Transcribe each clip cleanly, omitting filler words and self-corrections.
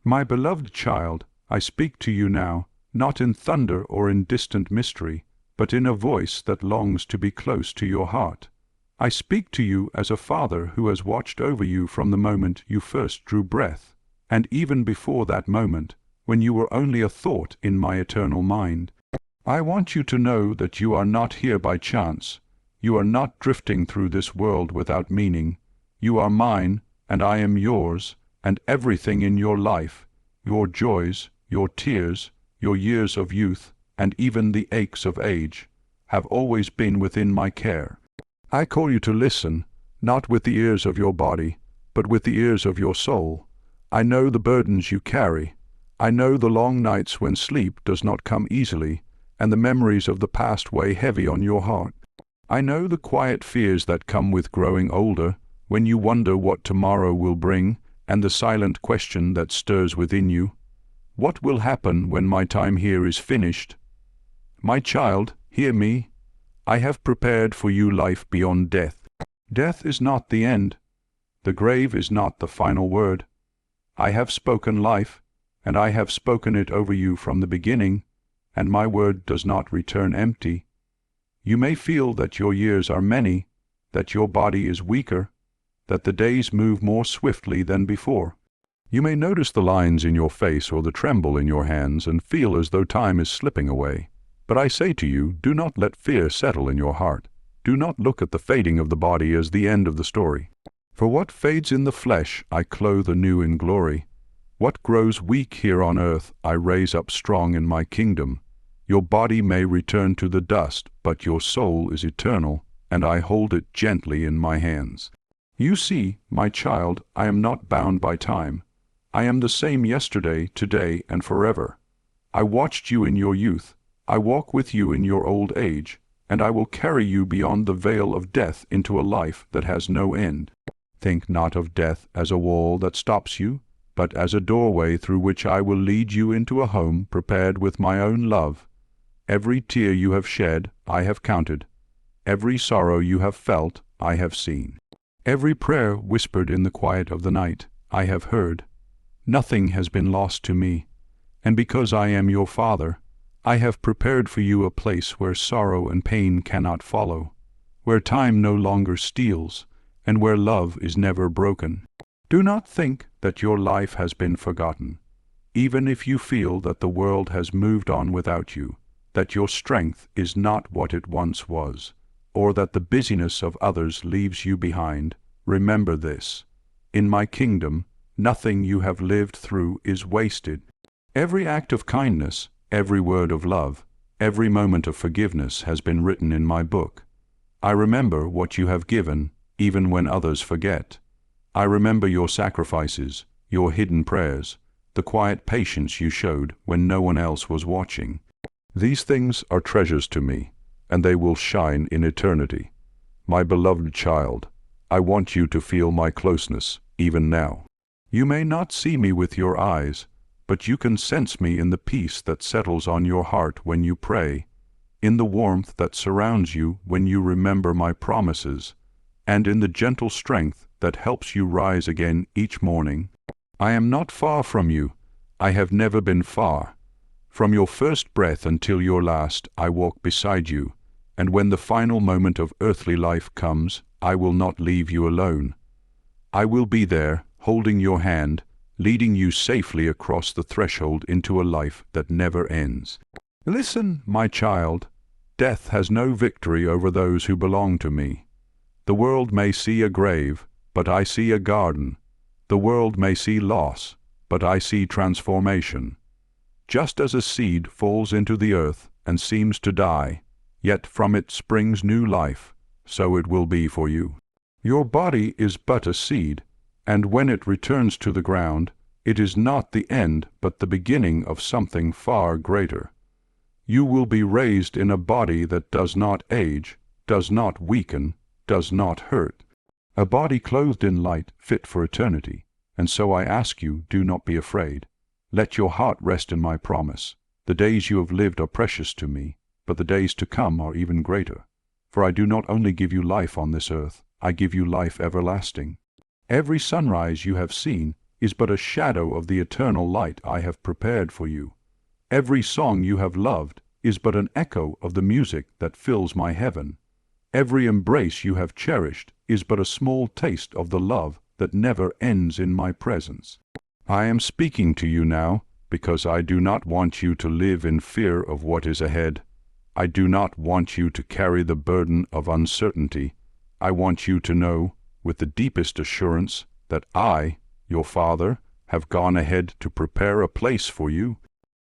My beloved child, I speak to you now, not in thunder or in distant mystery, but in a voice that longs to be close to your heart. I speak to you as a father who has watched over you from the moment you first drew breath, and even before that moment, when you were only a thought in my eternal mind. I want you to know that you are not here by chance. You are not drifting through this world without meaning. You are mine, and I am yours, and everything in your life, your joys, your tears, your years of youth, and even the aches of age, have always been within my care. I call you to listen, not with the ears of your body, but with the ears of your soul. I know the burdens you carry. I know the long nights when sleep does not come easily, and the memories of the past weigh heavy on your heart. I know the quiet fears that come with growing older, when you wonder what tomorrow will bring, and the silent question that stirs within you. What will happen when my time here is finished? My child, hear me. I have prepared for you life beyond death. Death is not the end. The grave is not the final word. I have spoken life, and I have spoken it over you from the beginning, and my word does not return empty. You may feel that your years are many, that your body is weaker, that the days move more swiftly than before. You may notice the lines in your face or the tremble in your hands and feel as though time is slipping away. But I say to you, do not let fear settle in your heart. Do not look at the fading of the body as the end of the story. For what fades in the flesh I clothe anew in glory. What grows weak here on earth I raise up strong in my kingdom. Your body may return to the dust, but your soul is eternal, and I hold it gently in my hands. You see, my child, I am not bound by time. I am the same yesterday, today, and forever. I watched you in your youth. I walk with you in your old age, and I will carry you beyond the veil of death into a life that has no end. Think not of death as a wall that stops you, but as a doorway through which I will lead you into a home prepared with my own love. Every tear you have shed, I have counted. Every sorrow you have felt, I have seen. Every prayer whispered in the quiet of the night, I have heard. Nothing has been lost to me, and because I am your Father, I have prepared for you a place where sorrow and pain cannot follow, where time no longer steals, and where love is never broken. Do not think that your life has been forgotten, even if you feel that the world has moved on without you, that your strength is not what it once was, or that the busyness of others leaves you behind. Remember this: in my kingdom, nothing you have lived through is wasted. Every act of kindness, every word of love, every moment of forgiveness has been written in my book. I remember what you have given, even when others forget. I remember your sacrifices, your hidden prayers, the quiet patience you showed when no one else was watching. These things are treasures to me, and they will shine in eternity. My beloved child, I want you to feel my closeness, even now. You may not see me with your eyes, but you can sense me in the peace that settles on your heart when you pray, in the warmth that surrounds you when you remember my promises, and in the gentle strength that helps you rise again each morning. I am not far from you. I have never been far. From your first breath until your last, I walk beside you, and when the final moment of earthly life comes, I will not leave you alone. I will be there, holding your hand, leading you safely across the threshold into a life that never ends. Listen, my child. Death has no victory over those who belong to me. The world may see a grave, but I see a garden. The world may see loss, but I see transformation. Just as a seed falls into the earth and seems to die, yet from it springs new life, so it will be for you. Your body is but a seed, and when it returns to the ground, it is not the end but the beginning of something far greater. You will be raised in a body that does not age, does not weaken, does not hurt. A body clothed in light, fit for eternity. And so I ask you, do not be afraid. Let your heart rest in my promise. The days you have lived are precious to me, but the days to come are even greater. For I do not only give you life on this earth, I give you life everlasting. Every sunrise you have seen, is but a shadow of the eternal light I have prepared for you. Every song you have loved is but an echo of the music that fills my heaven. Every embrace you have cherished is but a small taste of the love that never ends in my presence. I am speaking to you now because I do not want you to live in fear of what is ahead. I do not want you to carry the burden of uncertainty. I want you to know, with the deepest assurance, that I, your Father, have gone ahead to prepare a place for you.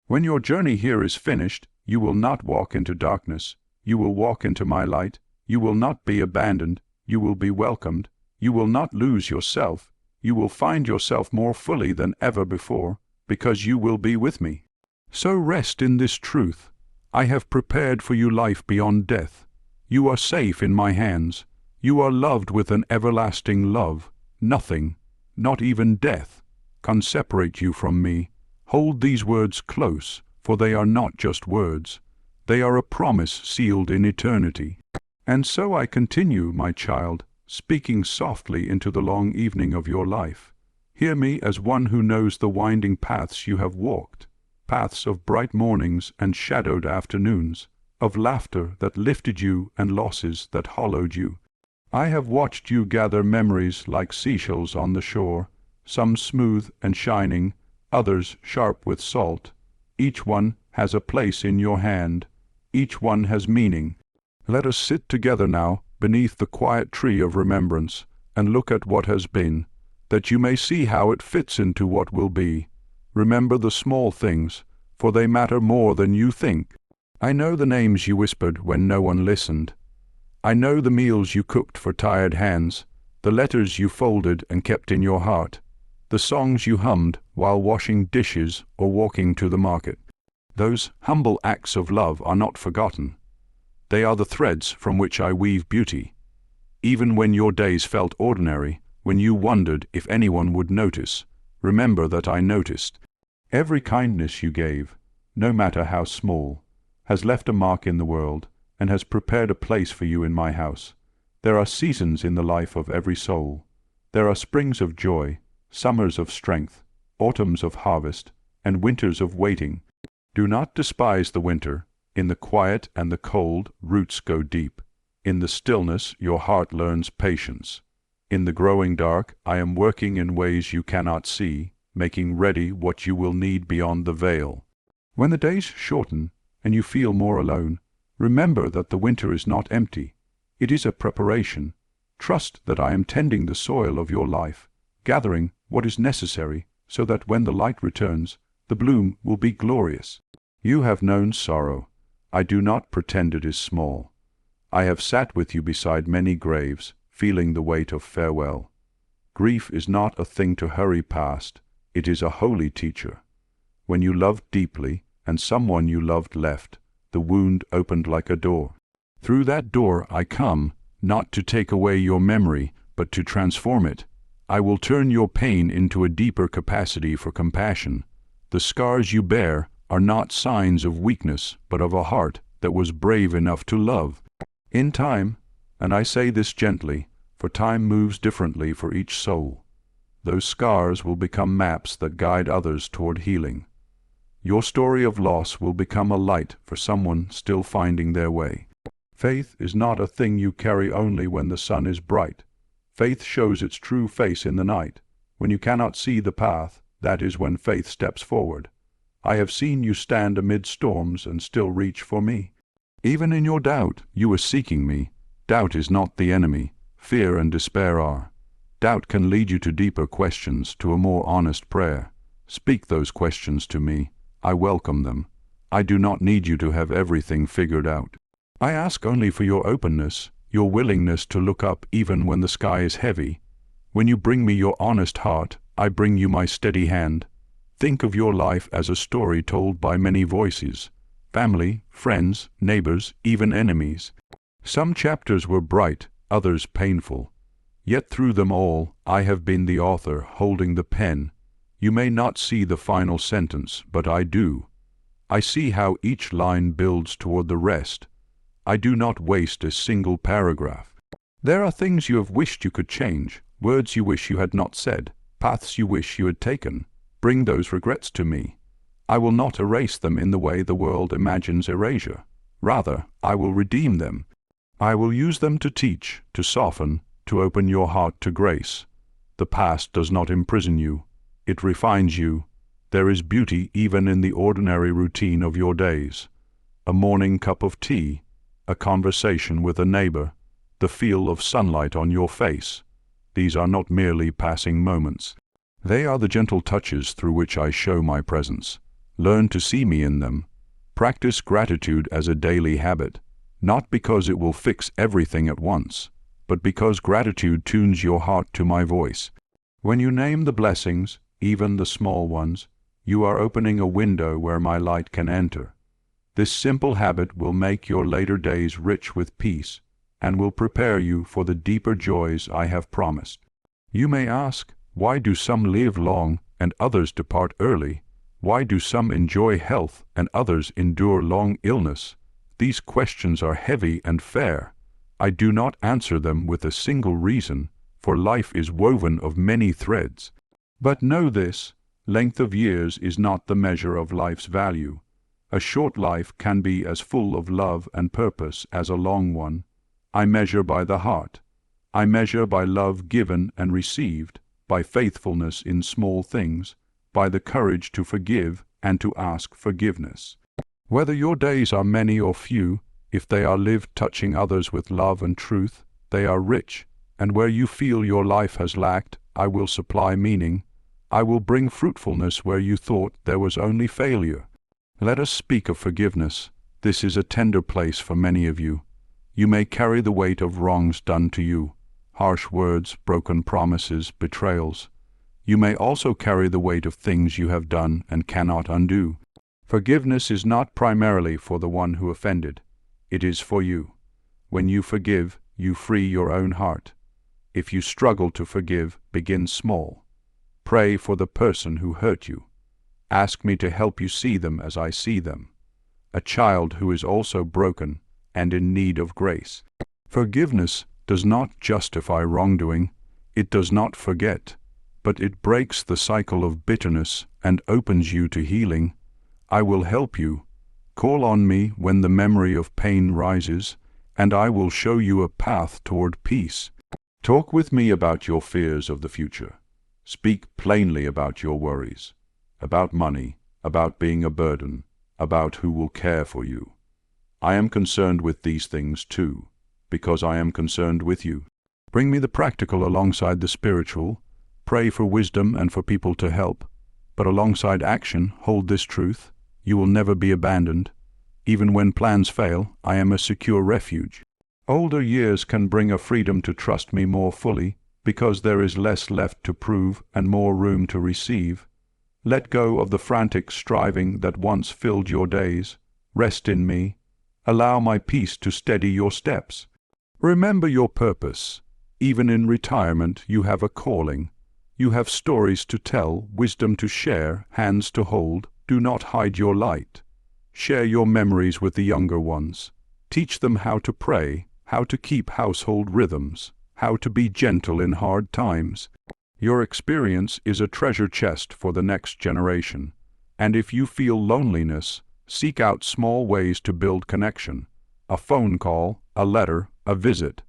When your journey here is finished, you will not walk into darkness. You will walk into my light. You will not be abandoned. You will be welcomed. You will not lose yourself. You will find yourself more fully than ever before, because you will be with me. So rest in this truth. I have prepared for you life beyond death. You are safe in my hands. You are loved with an everlasting love. Nothing, not even death, can separate you from me. Hold these words close, for they are not just words. They are a promise sealed in eternity. And so I continue, my child, speaking softly into the long evening of your life. Hear me as one who knows the winding paths you have walked, paths of bright mornings and shadowed afternoons, of laughter that lifted you and losses that hollowed you. I have watched you gather memories like seashells on the shore, some smooth and shining, others sharp with salt. Each one has a place in your hand. Each one has meaning. Let us sit together now beneath the quiet tree of remembrance and look at what has been, that you may see how it fits into what will be. Remember the small things, for they matter more than you think. I know the names you whispered when no one listened. I know the meals you cooked for tired hands, the letters you folded and kept in your heart, the songs you hummed while washing dishes or walking to the market. Those humble acts of love are not forgotten. They are the threads from which I weave beauty. Even when your days felt ordinary, when you wondered if anyone would notice, remember that I noticed. Every kindness you gave, no matter how small, has left a mark in the world and has prepared a place for you in my house. There are seasons in the life of every soul. There are springs of joy, summers of strength, autumns of harvest, and winters of waiting. Do not despise the winter. In the quiet and the cold, roots go deep. In the stillness, your heart learns patience. In the growing dark, I am working in ways you cannot see, making ready what you will need beyond the veil. When the days shorten and you feel more alone, remember that the winter is not empty. It is a preparation. Trust that I am tending the soil of your life, gathering what is necessary so that when the light returns, the bloom will be glorious. You have known sorrow. I do not pretend it is small. I have sat with you beside many graves, feeling the weight of farewell. Grief is not a thing to hurry past. It is a holy teacher. When you loved deeply and someone you loved left, the wound opened like a door. Through that door I come, not to take away your memory, but to transform it. I will turn your pain into a deeper capacity for compassion. The scars you bear are not signs of weakness, but of a heart that was brave enough to love. In time, and I say this gently, for time moves differently for each soul, those scars will become maps that guide others toward healing. Your story of loss will become a light for someone still finding their way. Faith is not a thing you carry only when the sun is bright. Faith shows its true face in the night. When you cannot see the path, that is when faith steps forward. I have seen you stand amid storms and still reach for me. Even in your doubt, you are seeking me. Doubt is not the enemy. Fear and despair are. Doubt can lead you to deeper questions, to a more honest prayer. Speak those questions to me. I welcome them. I do not need you to have everything figured out. I ask only for your openness, your willingness to look up even when the sky is heavy. When you bring me your honest heart, I bring you my steady hand. Think of your life as a story told by many voices. Family, friends, neighbors, even enemies. Some chapters were bright, others painful. Yet through them all, I have been the author holding the pen. You may not see the final sentence, but I do. I see how each line builds toward the rest. I do not waste a single paragraph. There are things you have wished you could change, words you wish you had not said, paths you wish you had taken. Bring those regrets to me. I will not erase them in the way the world imagines erasure. Rather, I will redeem them. I will use them to teach, to soften, to open your heart to grace. The past does not imprison you. It refines you. There is beauty even in the ordinary routine of your days. A morning cup of tea, a conversation with a neighbor, the feel of sunlight on your face. These are not merely passing moments. They are the gentle touches through which I show my presence. Learn to see me in them. Practice gratitude as a daily habit, not because it will fix everything at once, but because gratitude tunes your heart to my voice. When you name the blessings, even the small ones, you are opening a window where my light can enter. This simple habit will make your later days rich with peace and will prepare you for the deeper joys I have promised. You may ask, why do some live long and others depart early? Why do some enjoy health and others endure long illness? These questions are heavy and fair. I do not answer them with a single reason, for life is woven of many threads. But know this, length of years is not the measure of life's value. A short life can be as full of love and purpose as a long one. I measure by the heart. I measure by love given and received, by faithfulness in small things, by the courage to forgive and to ask forgiveness. Whether your days are many or few, if they are lived touching others with love and truth, they are rich, and where you feel your life has lacked, I will supply meaning. I will bring fruitfulness where you thought there was only failure. Let us speak of forgiveness. This is a tender place for many of you. You may carry the weight of wrongs done to you, harsh words, broken promises, betrayals. You may also carry the weight of things you have done and cannot undo. Forgiveness is not primarily for the one who offended. It is for you. When you forgive, you free your own heart. If you struggle to forgive, begin small. Pray for the person who hurt you. Ask me to help you see them as I see them. A child who is also broken and in need of grace. Forgiveness does not justify wrongdoing. It does not forget, but it breaks the cycle of bitterness and opens you to healing. I will help you. Call on me when the memory of pain rises, and I will show you a path toward peace. Talk with me about your fears of the future. Speak plainly about your worries, about money, about being a burden, about who will care for you. I am concerned with these things too, because I am concerned with you. Bring me the practical alongside the spiritual. Pray for wisdom and for people to help. But alongside action, hold this truth. You will never be abandoned. Even when plans fail, I am a secure refuge. Older years can bring a freedom to trust me more fully, because there is less left to prove and more room to receive. Let go of the frantic striving that once filled your days. Rest in me. Allow my peace to steady your steps. Remember your purpose. Even in retirement, you have a calling. You have stories to tell, wisdom to share, hands to hold. Do not hide your light. Share your memories with the younger ones. Teach them how to pray, how to keep household rhythms, how to be gentle in hard times. Your experience is a treasure chest for the next generation. And if you feel loneliness, seek out small ways to build connection. A phone call, a letter, a visit.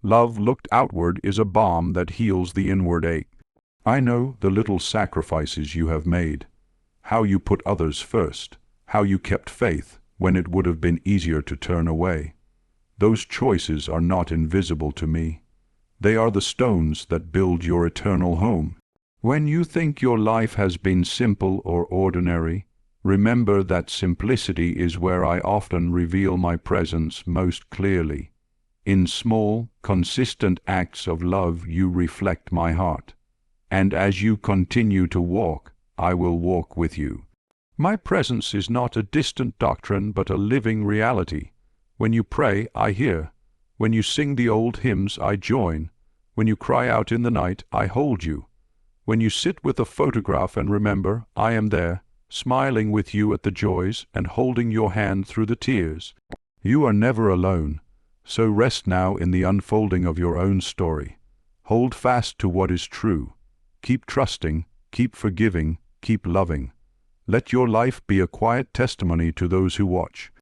Love looked outward is a balm that heals the inward ache. I know the little sacrifices you have made, how you put others first, how you kept faith when it would have been easier to turn away. Those choices are not invisible to me. They are the stones that build your eternal home. When you think your life has been simple or ordinary, remember that simplicity is where I often reveal my presence most clearly. In small, consistent acts of love you reflect my heart. And as you continue to walk, I will walk with you. My presence is not a distant doctrine but a living reality. When you pray, I hear. When you sing the old hymns, I join. When you cry out in the night, I hold you. When you sit with a photograph and remember, I am there, smiling with you at the joys and holding your hand through the tears. You are never alone, so rest now in the unfolding of your own story. Hold fast to what is true. Keep trusting, keep forgiving, keep loving. Let your life be a quiet testimony to those who watch.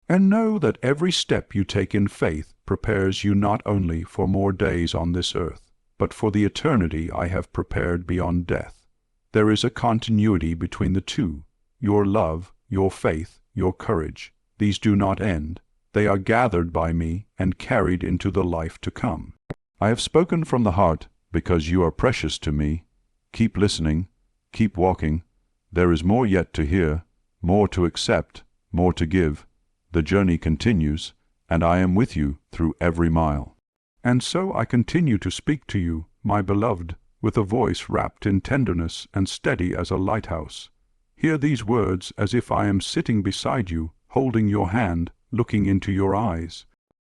And know that every step you take in faith prepares you not only for more days on this earth, but for the eternity I have prepared beyond death. There is a continuity between the two. Your love, your faith, your courage, these do not end. They are gathered by me and carried into the life to come. I have spoken from the heart because you are precious to me. Keep listening, keep walking. There is more yet to hear, more to accept, more to give. The journey continues, and I am with you through every mile. And so I continue to speak to you, my beloved, with a voice wrapped in tenderness and steady as a lighthouse. Hear these words as if I am sitting beside you, holding your hand, looking into your eyes.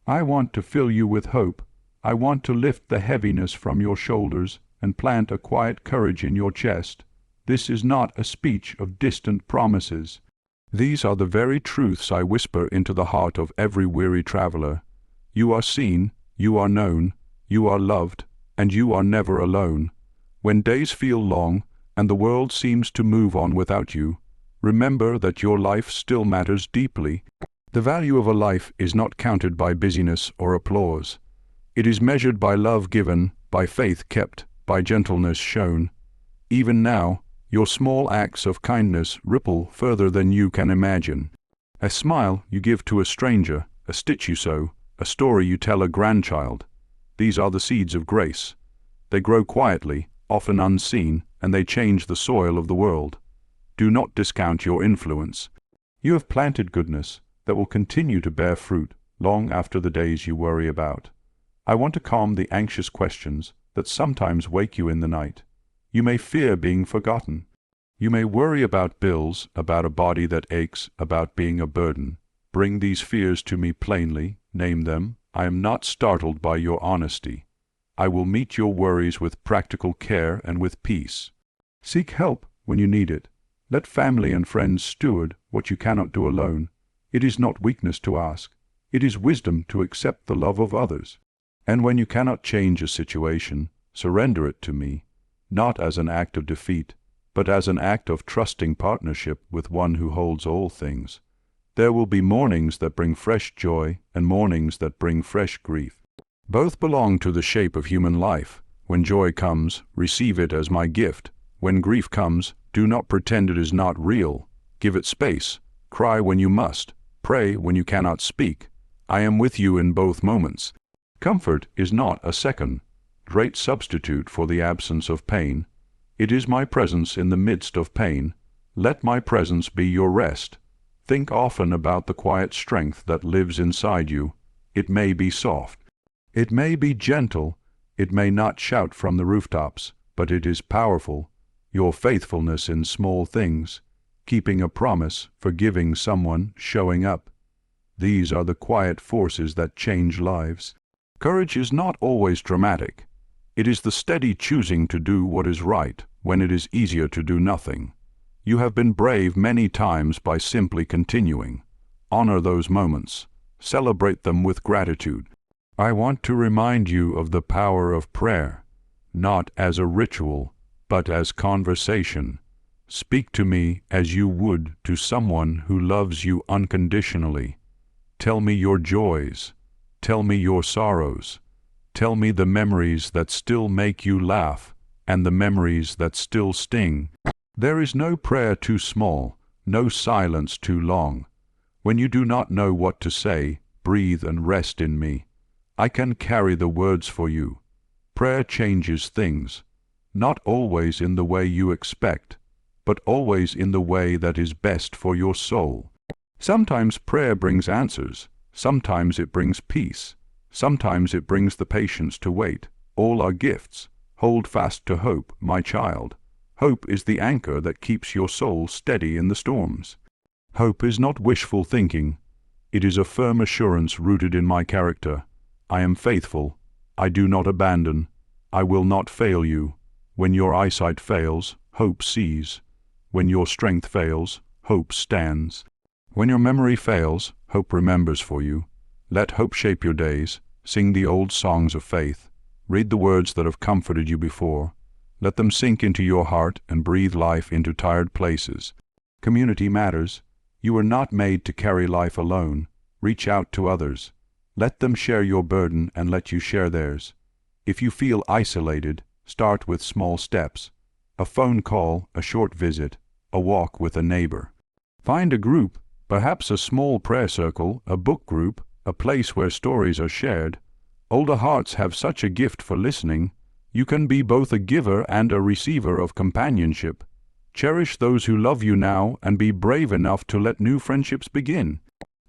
I want to fill you with hope. I want to lift the heaviness from your shoulders and plant a quiet courage in your chest. This is not a speech of distant promises. These are the very truths I whisper into the heart of every weary traveler. You are seen, you are known, you are loved, and you are never alone. When days feel long and the world seems to move on without you, remember that your life still matters deeply. The value of a life is not counted by busyness or applause. It is measured by love given, by faith kept, by gentleness shown. Even now, your small acts of kindness ripple further than you can imagine. A smile you give to a stranger, a stitch you sew, a story you tell a grandchild. These are the seeds of grace. They grow quietly, often unseen, and they change the soil of the world. Do not discount your influence. You have planted goodness that will continue to bear fruit long after the days you worry about. I want to calm the anxious questions that sometimes wake you in the night. You may fear being forgotten. You may worry about bills, about a body that aches, about being a burden. Bring these fears to me plainly, name them. I am not startled by your honesty. I will meet your worries with practical care and with peace. Seek help when you need it. Let family and friends steward what you cannot do alone. It is not weakness to ask. It is wisdom to accept the love of others. And when you cannot change a situation, surrender it to me, not as an act of defeat, but as an act of trusting partnership with one who holds all things. There will be mornings that bring fresh joy and mornings that bring fresh grief. Both belong to the shape of human life. When joy comes, receive it as my gift. When grief comes, do not pretend it is not real. Give it space. Cry when you must. Pray when you cannot speak. I am with you in both moments. Comfort is not a second, great substitute for the absence of pain. It is my presence in the midst of pain. Let my presence be your rest. Think often about the quiet strength that lives inside you. It may be soft. It may be gentle. It may not shout from the rooftops, but it is powerful. Your faithfulness in small things, keeping a promise, forgiving someone, showing up. These are the quiet forces that change lives. Courage is not always dramatic. It is the steady choosing to do what is right when it is easier to do nothing. You have been brave many times by simply continuing. Honor those moments. Celebrate them with gratitude. I want to remind you of the power of prayer, not as a ritual, but as conversation. Speak to me as you would to someone who loves you unconditionally. Tell me your joys. Tell me your sorrows. Tell me the memories that still make you laugh and the memories that still sting. There is no prayer too small, no silence too long. When you do not know what to say, breathe and rest in me. I can carry the words for you. Prayer changes things, not always in the way you expect, but always in the way that is best for your soul. Sometimes prayer brings answers. Sometimes it brings peace. Sometimes it brings the patience to wait. All are gifts. Hold fast to hope, my child. Hope is the anchor that keeps your soul steady in the storms. Hope is not wishful thinking. It is a firm assurance rooted in my character. I am faithful. I do not abandon. I will not fail you. When your eyesight fails, hope sees. When your strength fails, hope stands. When your memory fails, hope remembers for you. Let hope shape your days. Sing the old songs of faith. Read the words that have comforted you before. Let them sink into your heart and breathe life into tired places. Community matters. You are not made to carry life alone. Reach out to others. Let them share your burden and let you share theirs. If you feel isolated, start with small steps. A phone call, a short visit, a walk with a neighbor. Find a group, perhaps a small prayer circle, a book group, a place where stories are shared. Older hearts have such a gift for listening. You can be both a giver and a receiver of companionship. Cherish those who love you now and be brave enough to let new friendships begin.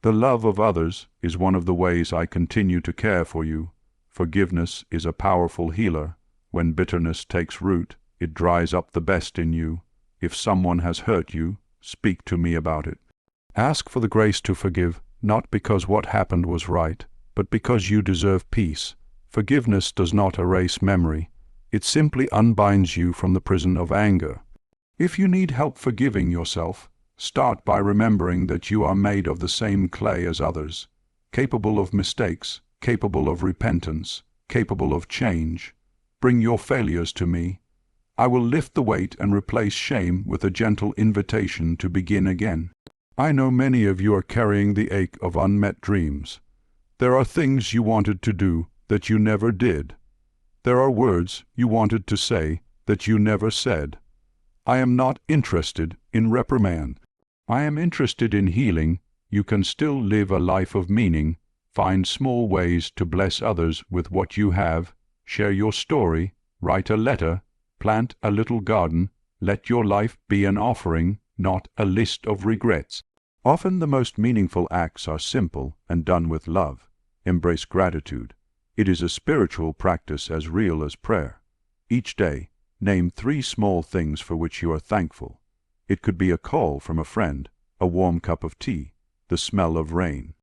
The love of others is one of the ways I continue to care for you. Forgiveness is a powerful healer. When bitterness takes root, it dries up the best in you. If someone has hurt you, speak to me about it. Ask for the grace to forgive, not because what happened was right, but because you deserve peace. Forgiveness does not erase memory. It simply unbinds you from the prison of anger. If you need help forgiving yourself, start by remembering that you are made of the same clay as others, capable of mistakes, capable of repentance, capable of change. Bring your failures to me. I will lift the weight and replace shame with a gentle invitation to begin again. I know many of you are carrying the ache of unmet dreams. There are things you wanted to do that you never did. There are words you wanted to say that you never said. I am not interested in reprimand. I am interested in healing. You can still live a life of meaning. Find small ways to bless others with what you have. Share your story. Write a letter. Plant a little garden. Let your life be an offering, not a list of regrets. Often the most meaningful acts are simple and done with love. Embrace gratitude. It is a spiritual practice as real as prayer. Each day, name 3 small things for which you are thankful. It could be a call from a friend, a warm cup of tea, the smell of rain.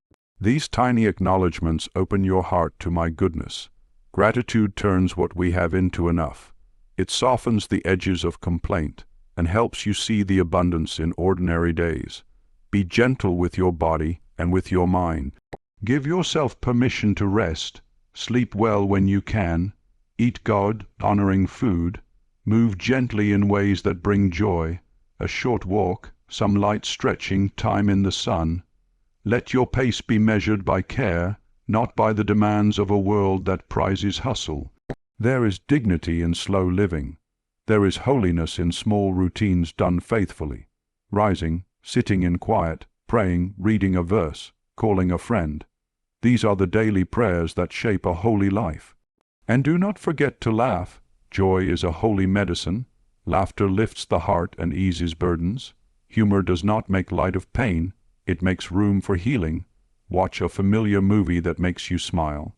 These tiny acknowledgments open your heart to my goodness. Gratitude turns what we have into enough. It softens the edges of complaint and helps you see the abundance in ordinary days. Be gentle with your body and with your mind. Give yourself permission to rest. Sleep well when you can. Eat God-honoring food. Move gently in ways that bring joy. A short walk, some light stretching, time in the sun. Let your pace be measured by care, not by the demands of a world that prizes hustle. There is dignity in slow living. There is holiness in small routines done faithfully. Rising, sitting in quiet, praying, reading a verse, calling a friend. These are the daily prayers that shape a holy life. And do not forget to laugh. Joy is a holy medicine. Laughter lifts the heart and eases burdens. Humor does not make light of pain. It makes room for healing. Watch a familiar movie that makes you smile.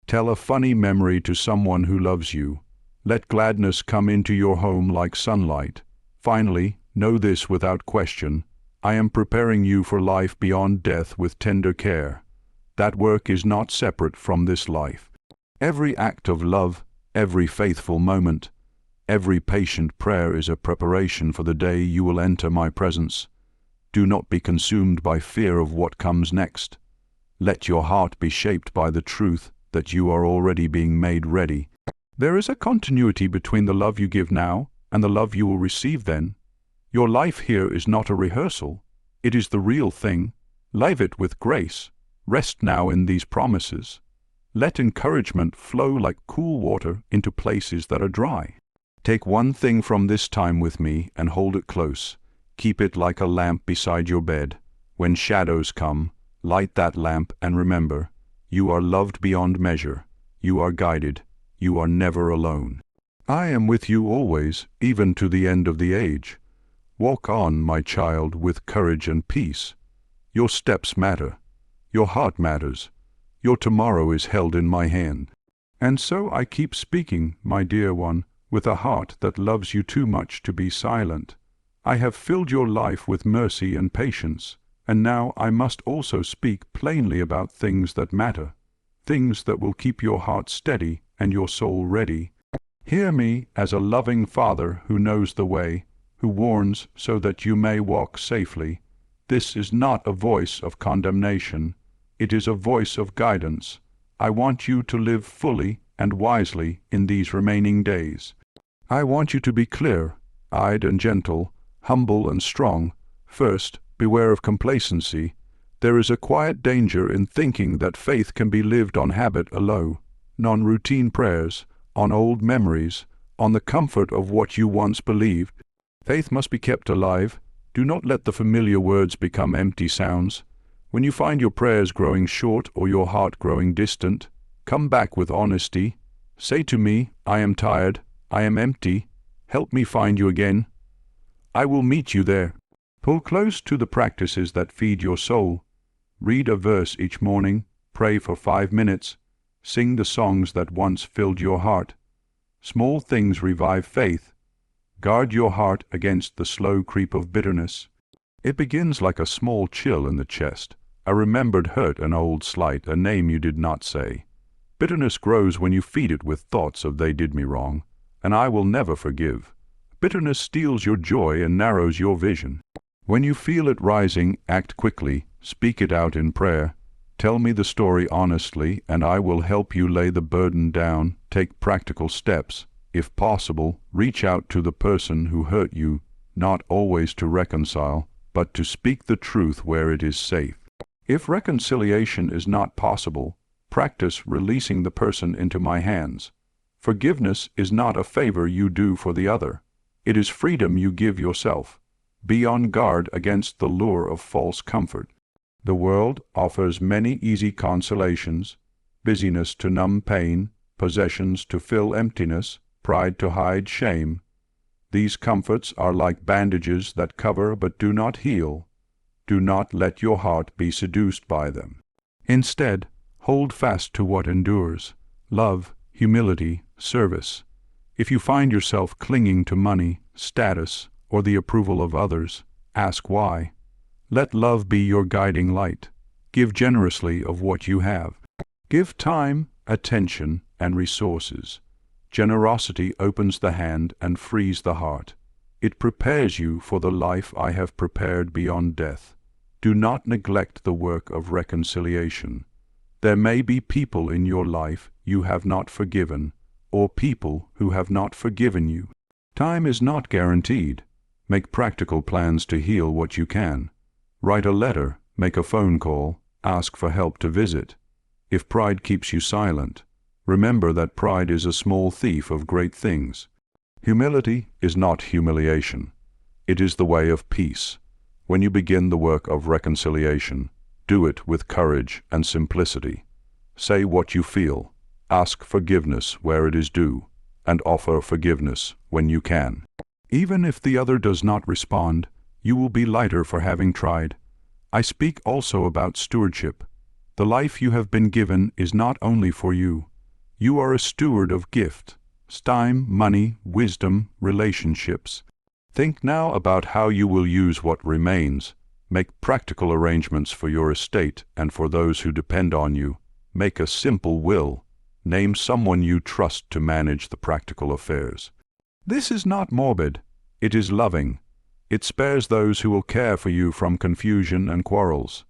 Tell a funny memory to someone who loves you. Let gladness come into your home like sunlight. Finally, know this without question. I am preparing you for life beyond death with tender care. That work is not separate from this life. Every act of love, every faithful moment, every patient prayer is a preparation for the day you will enter my presence. Do not be consumed by fear of what comes next. Let your heart be shaped by the truth that you are already being made ready. There is a continuity between the love you give now and the love you will receive then. Your life here is not a rehearsal. It is the real thing. Live it with grace. Rest now in these promises. Let encouragement flow like cool water into places that are dry. Take one thing from this time with me and hold it close. Keep it like a lamp beside your bed. When shadows come, light that lamp and remember, you are loved beyond measure. You are guided. You are never alone. I am with you always, even to the end of the age. Walk on, my child, with courage and peace. Your steps matter. Your heart matters. Your tomorrow is held in my hand. And so I keep speaking, my dear one, with a heart that loves you too much to be silent. I have filled your life with mercy and patience, and now I must also speak plainly about things that matter, things that will keep your heart steady and your soul ready. Hear me as a loving father who knows the way, who warns so that you may walk safely. This is not a voice of condemnation. It is a voice of guidance. I want you to live fully and wisely in these remaining days. I want you to be clear-eyed and gentle, humble and strong. First, beware of complacency. There is a quiet danger in thinking that faith can be lived on habit alone, non-routine prayers, on old memories, on the comfort of what you once believed. Faith must be kept alive. Do not let the familiar words become empty sounds. When you find your prayers growing short or your heart growing distant, come back with honesty. Say to me, I am tired, I am empty, help me find you again. I will meet you there. Pull close to the practices that feed your soul. Read a verse each morning, pray for 5 minutes, sing the songs that once filled your heart. Small things revive faith. Guard your heart against the slow creep of bitterness. It begins like a small chill in the chest, a remembered hurt, an old slight, a name you did not say. Bitterness grows when you feed it with thoughts of they did me wrong, and I will never forgive. Bitterness steals your joy and narrows your vision. When you feel it rising, act quickly, speak it out in prayer. Tell me the story honestly, and I will help you lay the burden down. Take practical steps. If possible, reach out to the person who hurt you, not always to reconcile, but to speak the truth where it is safe. If reconciliation is not possible, practice releasing the person into my hands. Forgiveness is not a favor you do for the other. It is freedom you give yourself. Be on guard against the lure of false comfort. The world offers many easy consolations: busyness to numb pain, possessions to fill emptiness, pride to hide shame. These comforts are like bandages that cover but do not heal. Do not let your heart be seduced by them. Instead, hold fast to what endures: love, humility, service. If you find yourself clinging to money, status, or the approval of others, ask why. Let love be your guiding light. Give generously of what you have. Give time, attention, and resources. Generosity opens the hand and frees the heart. It prepares you for the life I have prepared beyond death. Do not neglect the work of reconciliation. There may be people in your life you have not forgiven, or people who have not forgiven you. Time is not guaranteed. Make practical plans to heal what you can. Write a letter, make a phone call, ask for help to visit. If pride keeps you silent, remember that pride is a small thief of great things. Humility is not humiliation. It is the way of peace. When you begin the work of reconciliation, do it with courage and simplicity. Say what you feel, ask forgiveness where it is due, and offer forgiveness when you can. Even if the other does not respond, you will be lighter for having tried. I speak also about stewardship. The life you have been given is not only for you. You are a steward of gift, time, money, wisdom, relationships. Think now about how you will use what remains. Make practical arrangements for your estate and for those who depend on you. Make a simple will. Name someone you trust to manage the practical affairs. This is not morbid. It is loving. It spares those who will care for you from confusion and quarrels.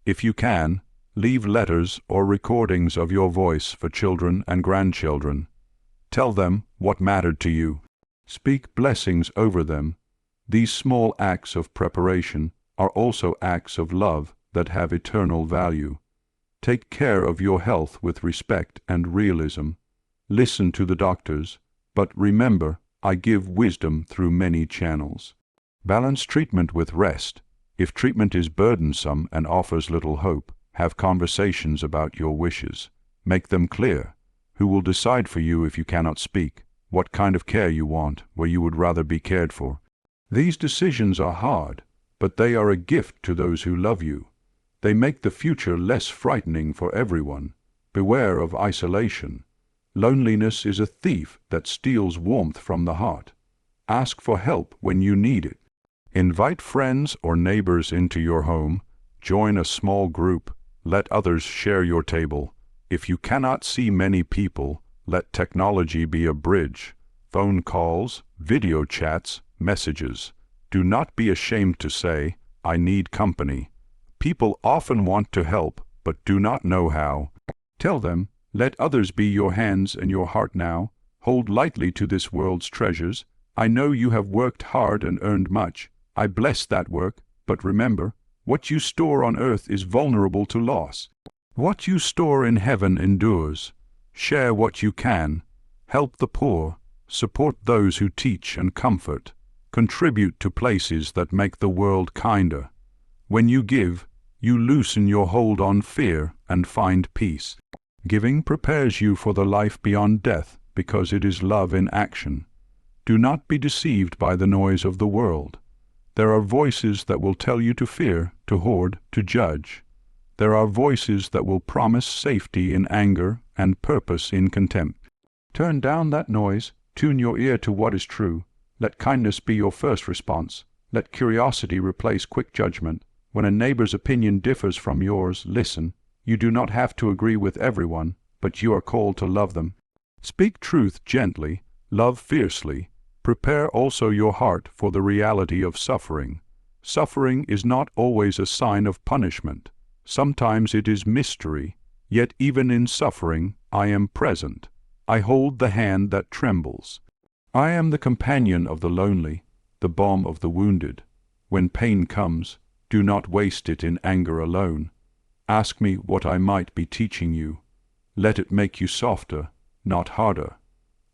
If you can, leave letters or recordings of your voice for children and grandchildren. Tell them what mattered to you. Speak blessings over them. These small acts of preparation are also acts of love that have eternal value. Take care of your health with respect and realism. Listen to the doctors, but remember, I give wisdom through many channels. Balance treatment with rest. If treatment is burdensome and offers little hope, have conversations about your wishes. Make them clear. Who will decide for you if you cannot speak? What kind of care you want, where you would rather be cared for? These decisions are hard, but they are a gift to those who love you. They make the future less frightening for everyone. Beware of isolation. Loneliness is a thief that steals warmth from the heart. Ask for help when you need it. Invite friends or neighbors into your home. Join a small group. Let others share your table. If you cannot see many people, let technology be a bridge. Phone calls, video chats, messages. Do not be ashamed to say, I need company. People often want to help, but do not know how. Tell them, let others be your hands and your heart now. hold lightly to this world's treasures. I know you have worked hard and earned much. I bless that work, but remember, what you store on earth is vulnerable to loss. What you store in heaven endures. Share what you can. Help the poor. Support those who teach and comfort. Contribute to places that make the world kinder. When you give, you loosen your hold on fear and find peace. Giving prepares you for the life beyond death because it is love in action. Do not be deceived by the noise of the world. There are voices that will tell you to fear, to hoard, to judge. There are voices that will promise safety in anger and purpose in contempt. Turn down that noise, tune your ear to what is true. Let kindness be your first response. Let curiosity replace quick judgment. When a neighbor's opinion differs from yours, listen. You do not have to agree with everyone, but you are called to love them. Speak truth gently, love fiercely. Prepare also your heart for the reality of suffering. Suffering is not always a sign of punishment. Sometimes it is mystery, yet even in suffering I am present. I hold the hand that trembles. I am the companion of the lonely, the balm of the wounded. When pain comes, do not waste it in anger alone. Ask me what I might be teaching you. Let it make you softer, not harder.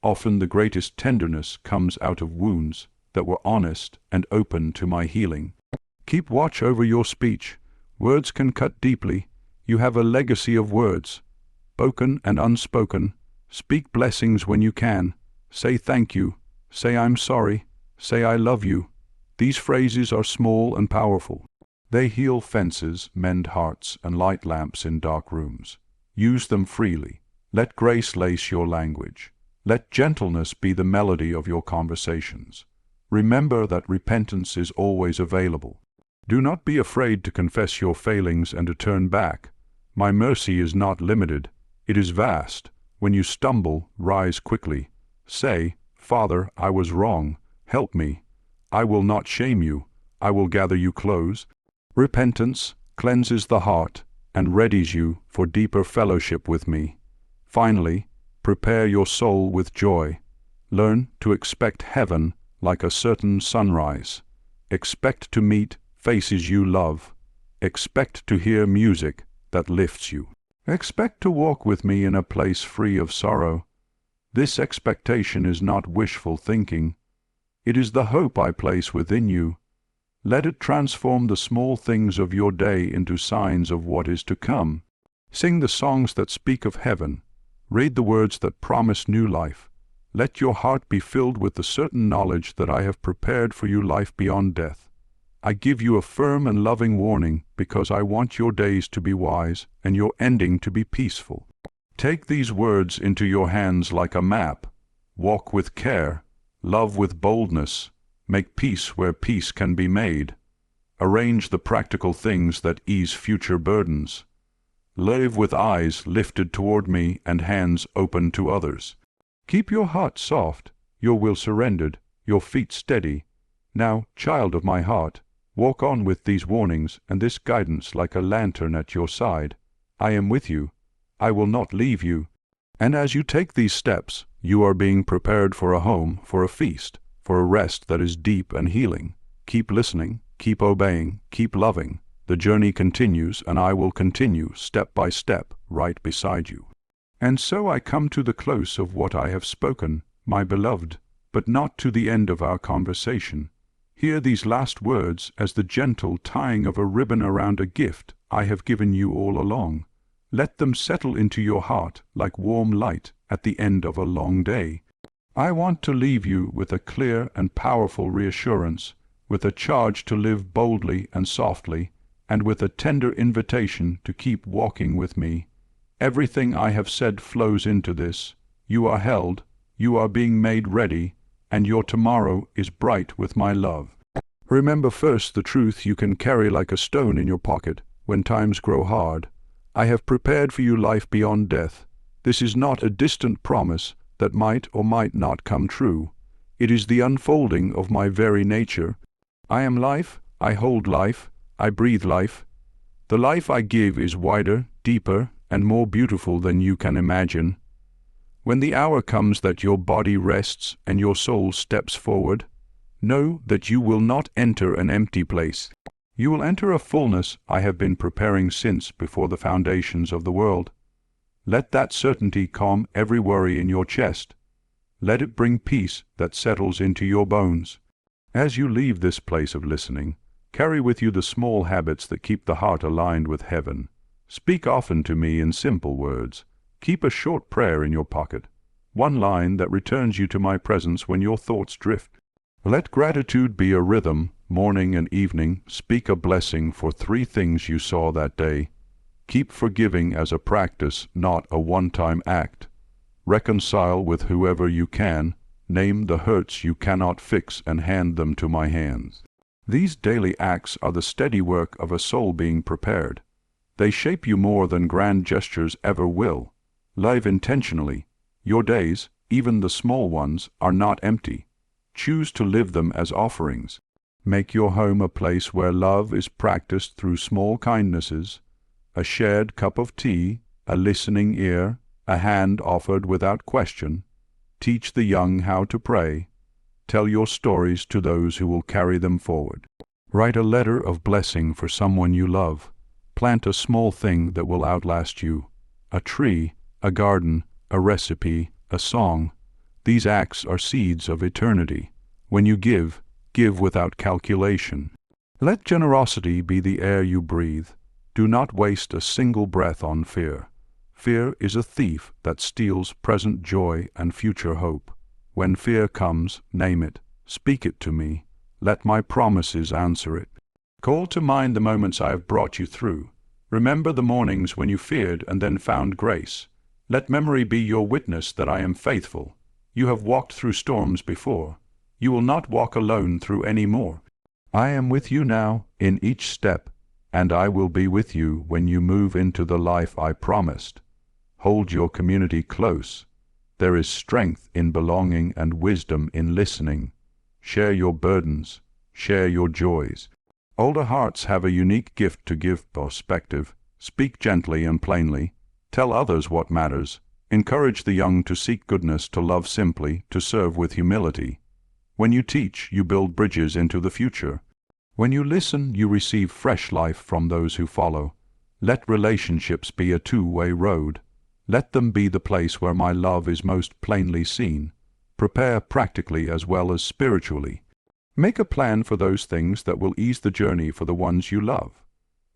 Often the greatest tenderness comes out of wounds that were honest and open to my healing. Keep watch over your speech. Words can cut deeply. You have a legacy of words, spoken and unspoken. Speak blessings when you can. Say thank you. Say I'm sorry. Say I love you. These phrases are small and powerful. They heal fences, mend hearts, and light lamps in dark rooms. Use them freely. Let grace lace your language. Let gentleness be the melody of your conversations. Remember that repentance is always available. Do not be afraid to confess your failings and to turn back. My mercy is not limited. It is vast. When you stumble, rise quickly. Say, Father, I was wrong. Help me. I will not shame you. I will gather you close. Repentance cleanses the heart and readies you for deeper fellowship with me. Finally, prepare your soul with joy. Learn to expect heaven like a certain sunrise. Expect to meet faces you love. Expect to hear music that lifts you. Expect to walk with me in a place free of sorrow. This expectation is not wishful thinking. It is the hope I place within you. Let it transform the small things of your day into signs of what is to come. Sing the songs that speak of heaven. Read the words that promise new life. Let your heart be filled with the certain knowledge that I have prepared for you life beyond death. I give you a firm and loving warning because I want your days to be wise and your ending to be peaceful. Take these words into your hands like a map. Walk with care. Love with boldness. Make peace where peace can be made. Arrange the practical things that ease future burdens. Live with eyes lifted toward me and hands open to others. Keep your heart soft, your will surrendered, your feet steady. Now, child of my heart, walk on with these warnings and this guidance like a lantern at your side. I am with you. I will not leave you. And as you take these steps, you are being prepared for a home, for a feast, for a rest that is deep and healing. Keep listening, keep obeying, keep loving. The journey continues, and I will continue, step by step, right beside you. And so I come to the close of what I have spoken, my beloved, but not to the end of our conversation. Hear these last words as the gentle tying of a ribbon around a gift I have given you all along. Let them settle into your heart like warm light at the end of a long day. I want to leave you with a clear and powerful reassurance, with a charge to live boldly and softly, and with a tender invitation to keep walking with me. Everything I have said flows into this. You are held, you are being made ready, and your tomorrow is bright with my love. Remember first the truth you can carry like a stone in your pocket when times grow hard. I have prepared for you life beyond death. This is not a distant promise that might or might not come true. It is the unfolding of my very nature. I am life, I hold life, I breathe life. The life I give is wider, deeper, and more beautiful than you can imagine. When the hour comes that your body rests and your soul steps forward, know that you will not enter an empty place. You will enter a fullness I have been preparing since before the foundations of the world. Let that certainty calm every worry in your chest. Let it bring peace that settles into your bones. As you leave this place of listening, carry with you the small habits that keep the heart aligned with heaven. Speak often to me in simple words. Keep a short prayer in your pocket, one line that returns you to my presence when your thoughts drift. Let gratitude be a rhythm. Morning and evening, speak a blessing for 3 things you saw that day. Keep forgiving as a practice, not a one-time act. Reconcile with whoever you can. Name the hurts you cannot fix and hand them to my hands. These daily acts are the steady work of a soul being prepared. They shape you more than grand gestures ever will. Live intentionally. Your days, even the small ones, are not empty. Choose to live them as offerings. Make your home a place where love is practiced through small kindnesses, a shared cup of tea, a listening ear, a hand offered without question. Teach the young how to pray. Tell your stories to those who will carry them forward. Write a letter of blessing for someone you love. Plant a small thing that will outlast you. A tree, a garden, a recipe, a song. These acts are seeds of eternity. When you give, give without calculation. Let generosity be the air you breathe. Do not waste a single breath on fear. Fear is a thief that steals present joy and future hope. When fear comes, name it. Speak it to me. Let my promises answer it. Call to mind the moments I have brought you through. Remember the mornings when you feared and then found grace. Let memory be your witness that I am faithful. You have walked through storms before. You will not walk alone through any more. I am with you now in each step, and I will be with you when you move into the life I promised. Hold your community close. There is strength in belonging and wisdom in listening. Share your burdens. Share your joys. Older hearts have a unique gift to give perspective. Speak gently and plainly. Tell others what matters. Encourage the young to seek goodness, to love simply, to serve with humility. When you teach, you build bridges into the future. When you listen, you receive fresh life from those who follow. Let relationships be a two-way road. Let them be the place where my love is most plainly seen. Prepare practically as well as spiritually. Make a plan for those things that will ease the journey for the ones you love.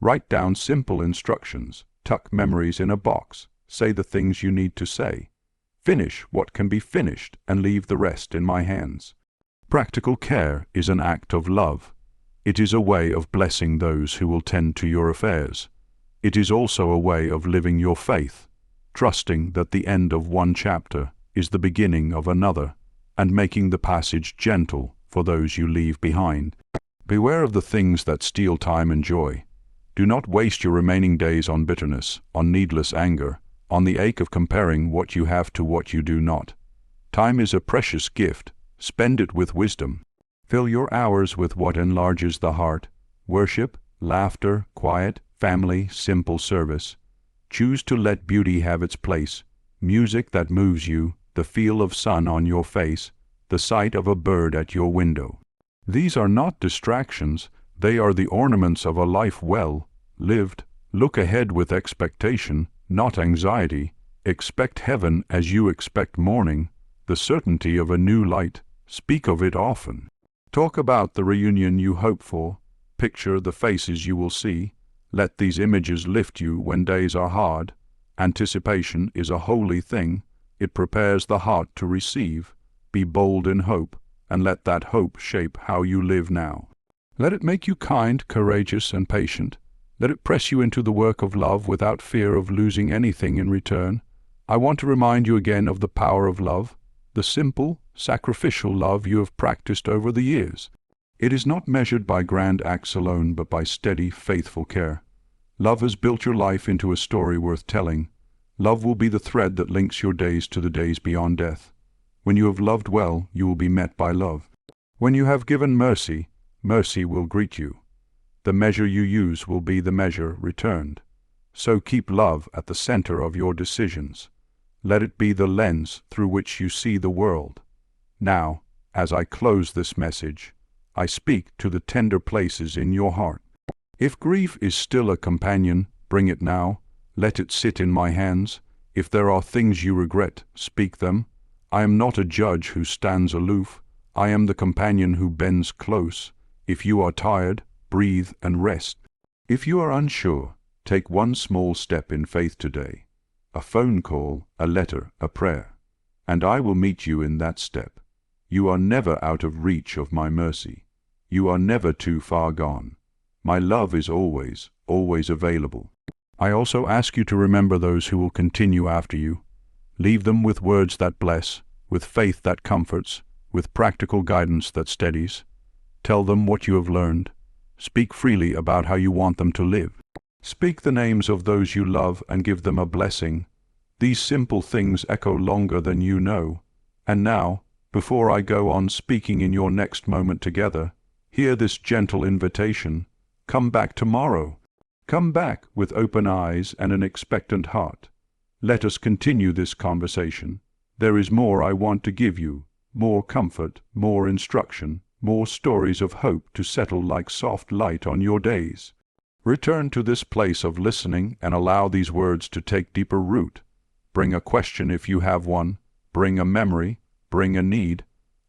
Write down simple instructions. Tuck memories in a box. Say the things you need to say. Finish what can be finished and leave the rest in my hands. Practical care is an act of love. It is a way of blessing those who will tend to your affairs. It is also a way of living your faith, trusting that the end of one chapter is the beginning of another, and making the passage gentle for those you leave behind. Beware of the things that steal time and joy. Do not waste your remaining days on bitterness, on needless anger, on the ache of comparing what you have to what you do not. Time is a precious gift. Spend it with wisdom. Fill your hours with what enlarges the heart. Worship, laughter, quiet, family, simple service. Choose to let beauty have its place. Music that moves you, the feel of sun on your face, the sight of a bird at your window. These are not distractions. They are the ornaments of a life well lived. Look ahead with expectation, not anxiety. Expect heaven as you expect morning, the certainty of a new light. Speak of it often. Talk about the reunion you hope for. Picture the faces you will see. Let these images lift you when days are hard. Anticipation is a holy thing. It prepares the heart to receive. Be bold in hope, and let that hope shape how you live now. Let it make you kind, courageous, and patient. Let it press you into the work of love without fear of losing anything in return. I want to remind you again of the power of love, the simple, sacrificial love you have practiced over the years. It is not measured by grand acts alone, but by steady, faithful care. Love has built your life into a story worth telling. Love will be the thread that links your days to the days beyond death. When you have loved well, you will be met by love. When you have given mercy, mercy will greet you. The measure you use will be the measure returned. So keep love at the center of your decisions. Let it be the lens through which you see the world. Now, as I close this message, I speak to the tender places in your heart. If grief is still a companion, bring it now. Let it sit in my hands. If there are things you regret, speak them. I am not a judge who stands aloof. I am the companion who bends close. If you are tired, breathe and rest. If you are unsure, take one small step in faith today. A phone call, a letter, a prayer. And I will meet you in that step. You are never out of reach of my mercy. You are never too far gone. My love is always, always available. I also ask you to remember those who will continue after you. Leave them with words that bless, with faith that comforts, with practical guidance that steadies. Tell them what you have learned. Speak freely about how you want them to live. Speak the names of those you love and give them a blessing. These simple things echo longer than you know. And now, before I go on speaking in your next moment together, hear this gentle invitation. Come back tomorrow. Come back with open eyes and an expectant heart. Let us continue this conversation. There is more I want to give you, more comfort, more instruction, more stories of hope to settle like soft light on your days. Return to this place of listening and allow these words to take deeper root. Bring a question if you have one. Bring a memory. Bring a need.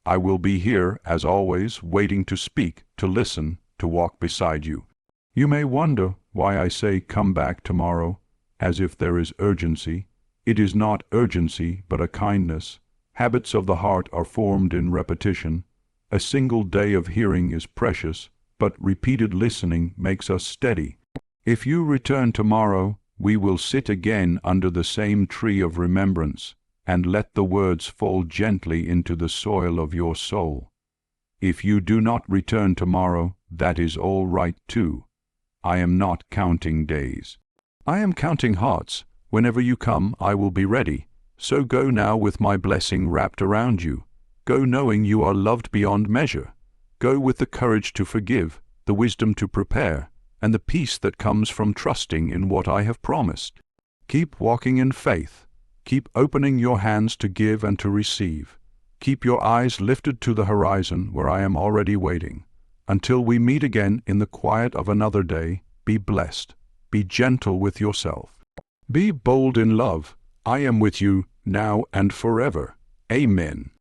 I will be here, as always, waiting to speak, to listen, to walk beside you. You may wonder why I say come back tomorrow, as if there is urgency. It is not urgency, but a kindness. Habits of the heart are formed in repetition. A single day of hearing is precious, but repeated listening makes us steady. If you return tomorrow, we will sit again under the same tree of remembrance, and let the words fall gently into the soil of your soul. If you do not return tomorrow, that is all right too. I am not counting days. I am counting hearts. Whenever you come, I will be ready. So go now with my blessing wrapped around you. Go knowing you are loved beyond measure. Go with the courage to forgive, the wisdom to prepare, and the peace that comes from trusting in what I have promised. Keep walking in faith. Keep opening your hands to give and to receive. Keep your eyes lifted to the horizon where I am already waiting. Until we meet again in the quiet of another day, be blessed. Be gentle with yourself. Be bold in love. I am with you now and forever. Amen.